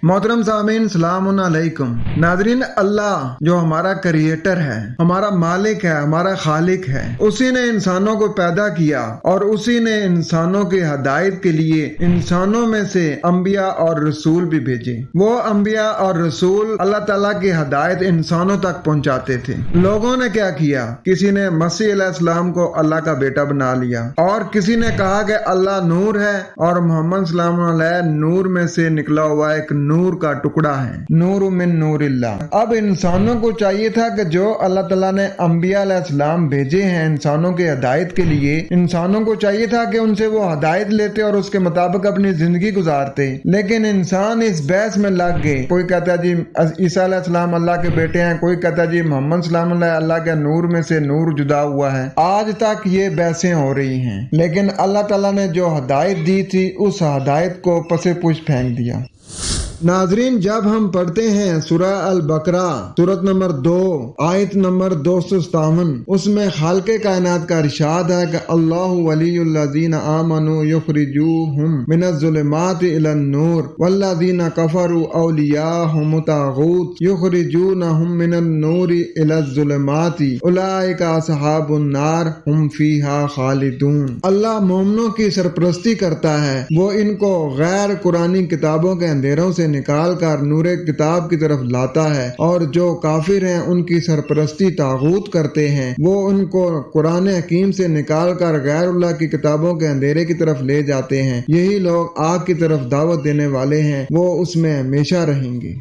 मोहतरम सामीन सलाम अलैकुम। नाजरीन, अल्लाह जो हमारा क्रिएटर है, हमारा मालिक है, हमारा खालिक है, उसी ने इंसानों को पैदा किया और उसी ने इंसानों की हदायत के लिए इंसानों में से अंबिया और रसूल भी भेजे। वो अंबिया और रसूल अल्लाह ताला की हदायत इंसानों तक पहुंचाते थे। लोगों ने क्या किया? किसी ने मसीह अलैहिस्सलाम को अल्लाह का बेटा बना लिया और किसी ने कहा कि अल्लाह नूर है और मोहम्मद सल्लल्लाहु अलैहि नूर में से निकला हुआ एक नूर का टुकड़ा है, नूर मिन नूरिल्लाह। अब इंसानों को चाहिए था कि जो अल्लाह ताला ने अंबिया अलैहिस्सलाम भेजे हैं इंसानों के हदायत के लिए, इंसानों को चाहिए था कि उनसे वो हदायत लेते और उसके मुताबिक अपनी जिंदगी गुजारते। लेकिन इंसान इस बहस में लग गए। कोई कहता है जी ईसा अलैहिस्सलाम अल्लाह के बेटे हैं, कोई कहता है जी मोहम्मद सल्लल्लाहु अलैहि अल्लाह के नूर में से नूर जुदा हुआ है। आज तक ये बहसें हो रही हैं, लेकिन अल्लाह ताला ने जो हदायत दी थी उस हदायत को पसे पुश फेंक दिया। नाजरीन, जब हम पढ़ते हैं सूरह अल बकरा सूरत नंबर 2 आयत नंबर 257, उसमें खालिक़े कायनात का इरशाद है कि अल्लाहु वलियुल्लज़ीना आमनु युखरिजूहुम मिनज़्ज़ुलुमाति इलन नूर वल्लज़ीना कफ़रू औलियाहुमुत ताग़ूत युखरिजूनहुम मिनन नूरि इलज़्ज़ुलुमाति उलाइका अस्हाबुन नार हुम फ़ीहा खालिदून। अल्लाह मोमिनों की सरपरस्ती करता है, वो इनको गैर कुरानी किताबों के अंधेरों से निकाल कर नूरे किताब की तरफ लाता है, और जो काफिर हैं उनकी सरपरस्ती तागूत करते हैं, वो उनको कुरान हकीम से निकाल कर गैरुल्लाह की किताबों के अंधेरे की तरफ ले जाते हैं। यही लोग आग की तरफ दावत देने वाले हैं, वो उसमें हमेशा रहेंगे।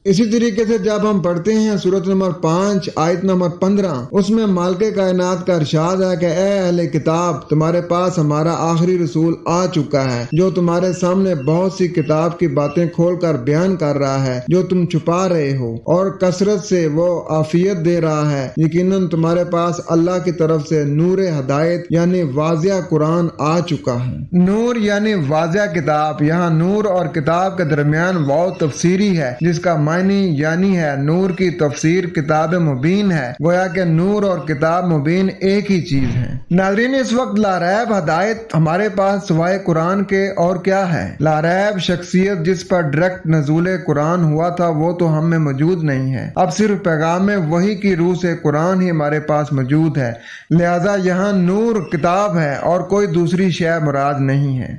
इसी तरीके से जब हम पढ़ते हैं सूरत नंबर 5 आयत नंबर 15, उसमें मालिक कायनात का इरशाद है कि ए अहले किताब, तुम्हारे पास हमारा आखिरी रसूल आ चुका है जो तुम्हारे सामने बहुत सी किताब की बातें खोलकर बयान कर रहा है जो तुम छुपा रहे हो, और कसरत से वो आफियत दे रहा है। यकीनन तुम्हारे पास अल्लाह की तरफ से नूर हदायत यानी वाज़िया कुरान आ चुका है। नूर यानी वाज़िया किताब। यहाँ नूर और किताब के दरमियान वाव तफसीरी है, जिसका यानी है नूर की तफसीर किताब मुबीन है। गोया के नूर और किताब मुबीन एक ही चीज है। नाज़रीन, इस वक्त लारैब हदायत हमारे पास सिवाय कुरान के और क्या है? लारैब शख्सियत जिस पर डायरेक्ट नज़ूल कुरान हुआ था वो तो हम में मौजूद नहीं है। अब सिर्फ पैगाम वही की रूह से कुरान ही हमारे पास मौजूद है, लिहाजा यहाँ नूर किताब है और कोई दूसरी शय मुराद नहीं है।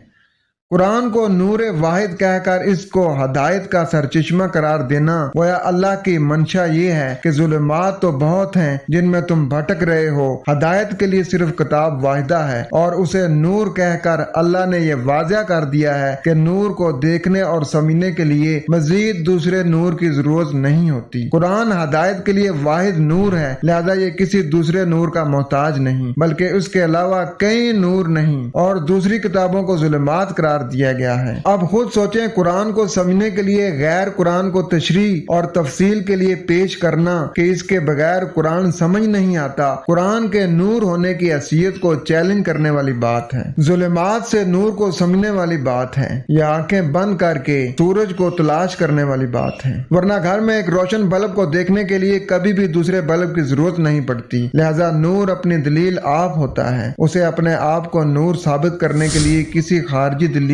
कुरान को नूर वाहिद कहकर इसको हदायत का सरचश्मा करार देना गोया अल्लाह की मंशा ये है कि जुल्मात तो बहुत हैं जिनमें तुम भटक रहे हो, हदायत के लिए सिर्फ किताब वाहिदा है, और उसे नूर कहकर अल्लाह ने ये वाज़िया कर दिया है कि नूर को देखने और समझने के लिए मजीद दूसरे नूर की जरूरत नहीं होती। कुरान हदायत के लिए वाहिद नूर है, लिहाजा ये किसी दूसरे नूर का मोहताज नहीं, बल्कि उसके अलावा कई नूर नहीं और दूसरी किताबों को जुल्मात करार दिया गया है। अब खुद सोचें, कुरान को समझने के लिए गैर कुरान को तशरीह और तफसील के लिए पेश करना कि इसके बगैर कुरान समझ नहीं आता, कुरान के नूर होने की हैसियत को चैलेंज करने वाली बात है। जुल्मात से नूर को समझने वाली बात है, या आंखें बंद करके सूरज को तलाश करने वाली बात है। वरना घर में एक रोशन बल्ब को देखने के लिए कभी भी दूसरे बल्ब की जरूरत नहीं पड़ती। लिहाजा नूर अपनी दलील आप होता है, उसे अपने आप को नूर साबित करने के लिए किसी खारजी दलील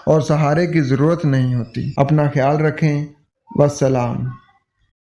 और सहारे की जरूरत नहीं होती। अपना ख्याल रखें। वस्सलाम।